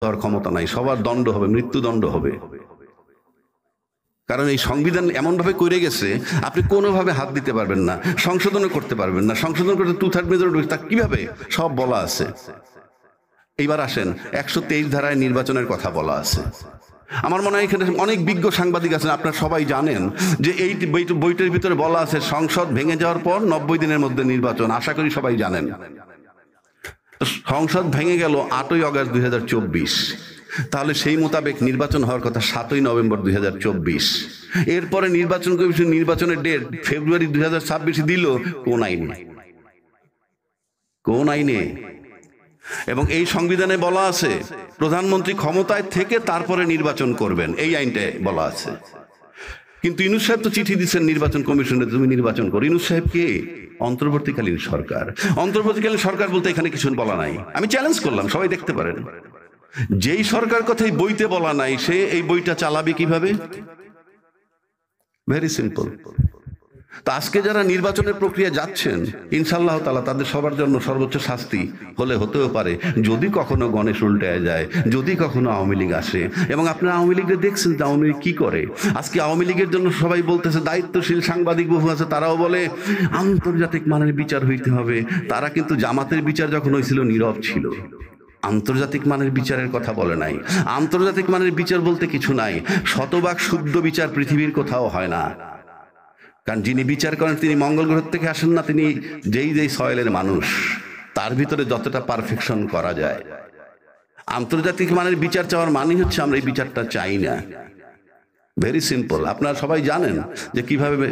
দেওয়ার ক্ষমতা নাই, সবার দণ্ড হবে, মৃত্যুদণ্ড হবে। কারণ এই সংবিধান এমনভাবে করে গেছে আপনি কোনোভাবে হাত দিতে পারবেন না, সংশোধনও করতে পারবেন না। সংশোধন করতে 2/3 মেজরিটি, তা কিভাবে? সব বলা আছে। এইবার আসেন 123 ধারায় নির্বাচনের কথা বলা আছে। আমার মনে হয় এখানে অনেক বিজ্ঞ সাংবাদিক আছেন, আপনারা সবাই জানেন যে এই বইটার ভিতরে বলা আছে সংসদ ভেঙে যাওয়ার পর 90 দিনের মধ্যে নির্বাচন। আশা করি সবাই জানেন। সংসদ ভেঙে গেল 8ই অগস্ট 2024, তাহলে সেই মোতাবেক নির্বাচন হওয়ার কথা 7ই নভেম্বর 2024। এরপরে নির্বাচন কমিশন নির্বাচনের ডেট ফেব্রুয়ারি 2026 দিল। কোন আইনে? কোন আইনে? এবং এই সংবিধানে বলা আছে প্রধানমন্ত্রী ক্ষমতায় থেকে তারপরে নির্বাচন করবেন, এই আইনটায় বলা আছে। কিন্তু ইউনূস সাহেব তো চিঠি দিচ্ছেন নির্বাচন কমিশনে, তুমি নির্বাচন করো। ইউনূস সাহেব কে? অন্তর্বর্তীকালীন সরকার। অন্তর্বর্তীকালীন সরকার বলতে এখানে কিছু বলা নাই। আমি চ্যালেঞ্জ করলাম, সবাই দেখতে পারেন। যেই সরকার কথাই বইতে বলা নাই, সে এই বইটা চালাবে কিভাবে? Very simple. তা আজকে যারা নির্বাচনের প্রক্রিয়া যাচ্ছেন, ইনশাআল্লাহ তাআলা তাদের সবার জন্য সর্বোচ্চ শাস্তি হতেও পারে যদি কখনো গণেশ উল্টে যায়, যদি কখনো আওয়ামী লীগ আসে। এবং আপনারা আওয়ামী লীগের দেখছেন যে আওয়ামী লীগ কি করে। আজকে আওয়ামী লীগের জন্য সবাই বলতেছে, দায়িত্বশীল সাংবাদিক বহু আছে, তারাও বলে আন্তর্জাতিক মানের বিচার হইতে হবে। তারা কিন্তু জামাতের বিচার যখন হয়েছিল নীরব ছিল, আন্তর্জাতিক মানের বিচারের কথা বলে নাই। আন্তর্জাতিক মানের বিচার বলতে কিছু নাই, শতভাগ শুদ্ধ বিচার পৃথিবীর কোথাও হয় না। কারণ যিনি বিচার করেন তিনি মঙ্গল গ্রহ থেকে আসেন না, তিনি যেই সয়েলের মানুষ, তার ভিতরে যতটা পারফেকশন করা যায়। আন্তর্জাতিক মানের বিচার চাওয়ার মানে হচ্ছে আমরা এই বিচারটা চাই না। Very simple. আপনারা সবাই জানেন যে কিভাবে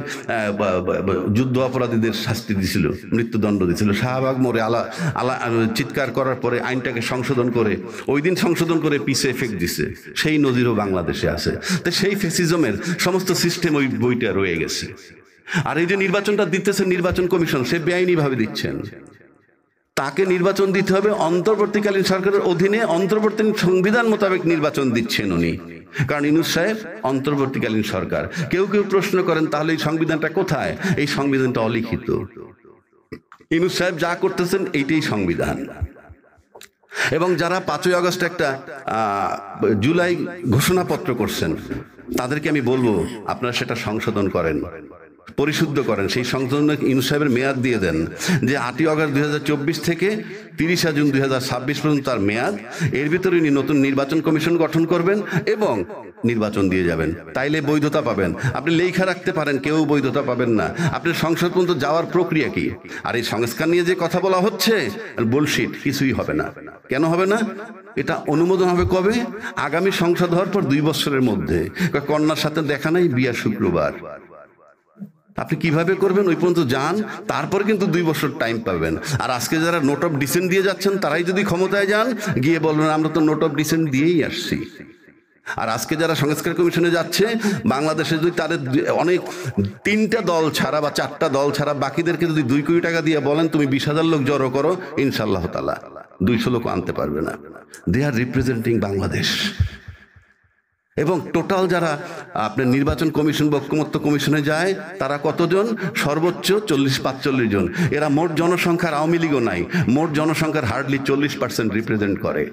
যুদ্ধ অপরাধীদের শাস্তি দিছিল, মৃত্যুদণ্ড দিছিল। শাহবাগ মোড়ে চিৎকার করার পরে আইনটাকে সংশোধন করে, ওই দিন সংশোধন করে পিছে এফেক্ট দিছে। সেই নজিরও বাংলাদেশে আছে। তো সেই ফ্যাসিজমের সমস্ত সিস্টেম ওই বইটা রয়ে গেছে। আর এই যে নির্বাচনটা দিতেছে নির্বাচন কমিশন, সে বেআইনি ভাবে দিচ্ছেন। তাকে নির্বাচন দিতে হবে অন্তর্বর্তীকালীন সরকারের অধীনে, অন্তর্বর্তী সংবিধান মোতাবেক নির্বাচন দিচ্ছেন উনি। কারণ ইউনূস সাহেব অন্তর্বর্তীকালীন সরকার। কেউ কেউ প্রশ্ন করেন তাহলে এই সংবিধানটা কোথায়? এই সংবিধানটা অলিখিত। ইউনূস সাহেব যা করতেছেন এইটাই সংবিধান। এবং যারা 5ই আগস্ট একটা জুলাই ঘোষণাপত্র করছেন, তাদেরকে আমি বলবো আপনারা সেটা সংশোধন করেন, পরিশুদ্ধ করেন। সেই সংশোধনে ইউনূস সাহেবের মেয়াদ দিয়ে দেন যে 8ই আগস্ট 2024 থেকে 30 জুন 2026 পর্যন্ত তার মেয়াদ। এর ভিতরে উনি নতুন নির্বাচন কমিশন গঠন করবেন এবং নির্বাচন দিয়ে যাবেন। তাইলে বৈধতা পাবেন। আপনি লেখা রাখতে পারেন, কেউ বৈধতা পাবেন না। আপনি সংসদ পর্যন্ত যাওয়ার প্রক্রিয়া কি? আর এই সংস্কার নিয়ে যে কথা বলা হচ্ছে, বুলশিট, কিছুই হবে না। কেন হবে না? এটা অনুমোদন হবে কবে? আগামী সংসদ হওয়ার পর 2 বছরের মধ্যে। কন্যার সাথে দেখা নাই, বিয়া শুক্রবার। আপনি কিভাবে করবেন? ওই পর্যন্ত যান, তারপর কিন্তু 2 বছর টাইম পাবেন। আর আজকে যারা নোট অফ ডিসেন্ট দিয়ে যাচ্ছেন, তারাই যদি ক্ষমতায় যান, গিয়ে বলবেন আমরা তো নোট অফ ডিসেন্ট দিয়েই আসছি। আর আজকে যারা সংস্কার কমিশনে যাচ্ছে, বাংলাদেশে যদি তাদের অনেক 3টা দল ছাড়া বা 4টা দল ছাড়া বাকিদেরকে যদি 2 কোটি টাকা দিয়ে বলেন তুমি 20,000 লোক জড়ো করো, ইনশাআল্লাহ তাআলা 200 লোক আনতে পারবে না। দে আর রিপ্রেজেন্টিং বাংলাদেশ। এবং টোটাল যারা আপনার নির্বাচন কমিশন বা ঐকমত্য কমিশনে যায়, তারা কতজন? সর্বোচ্চ 40-45 জন। এরা মোট জনসংখ্যার, আওয়ামী লীগও নাই, মোট জনসংখ্যার হার্ডলি 40% রিপ্রেজেন্ট করে।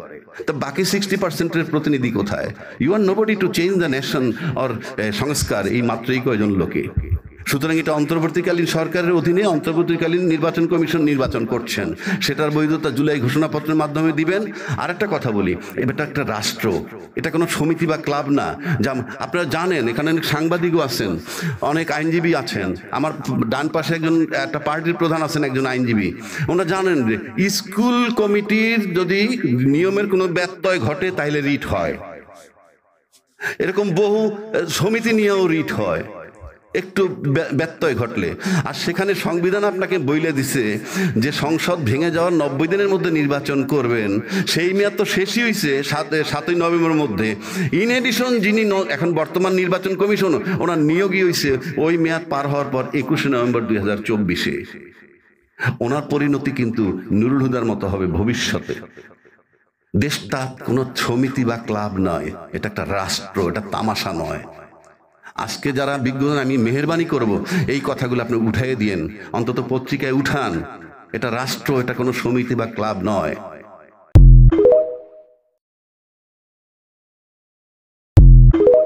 তো বাকি 60%-এর প্রতিনিধি কোথায়? You are nobody to change the nation or সংস্কার, এই মাত্র এই কয়জন লোকে। সুতরাং এটা অন্তর্বর্তীকালীন সরকারের অধীনে অন্তর্বর্তীকালীন নির্বাচন কমিশন নির্বাচন করছেন, সেটার বৈধতা জুলাই ঘোষণাপত্রের মাধ্যমে দিবেন। আর একটা কথা বলি, এটা একটা রাষ্ট্র, এটা কোনো সমিতি বা ক্লাব না। যা আপনারা জানেন, এখানে অনেক সাংবাদিকও আছেন, অনেক আইনজীবী আছেন। আমার ডান পাশে একটা পার্টির প্রধান আছেন, একজন আইনজীবী। ওনারা জানেন যে স্কুল কমিটির যদি নিয়মের কোনো ব্যত্যয় ঘটে তাইলে রিট হয়। এরকম বহু সমিতি নিয়েও রিট হয় একটু ব্যত্যয় ঘটলে। আর সেখানে সংবিধান আপনাকে বইলে দিছে যে সংসদ ভেঙে যাওয়ার 90 দিনের মধ্যে নির্বাচন করবেন। সেই মেয়াদ তো শেষই হয়েছে 7ই নভেম্বরের মধ্যে। ইন এডিশন যিনি এখন বর্তমান নির্বাচন কমিশন, ওনার নিয়োগই হয়েছে ওই মেয়াদ পার হওয়ার পর 21শে নভেম্বর 2024-এ। ওনার পরিণতি কিন্তু নুরুল হুদার মতো হবে ভবিষ্যতে। দেশটা কোনো সমিতি বা ক্লাব নয়, এটা একটা রাষ্ট্র, এটা তামাশা নয়। আজকে যারা বিজ্ঞজন, আমি মেহেরবানি করব এই কথাগুলো আপনি উঠাইয়ে দিয়েন, অন্তত পত্রিকায় উঠান। এটা রাষ্ট্র, এটা কোনো সমিতি বা ক্লাব নয়। ধন্যবাদ।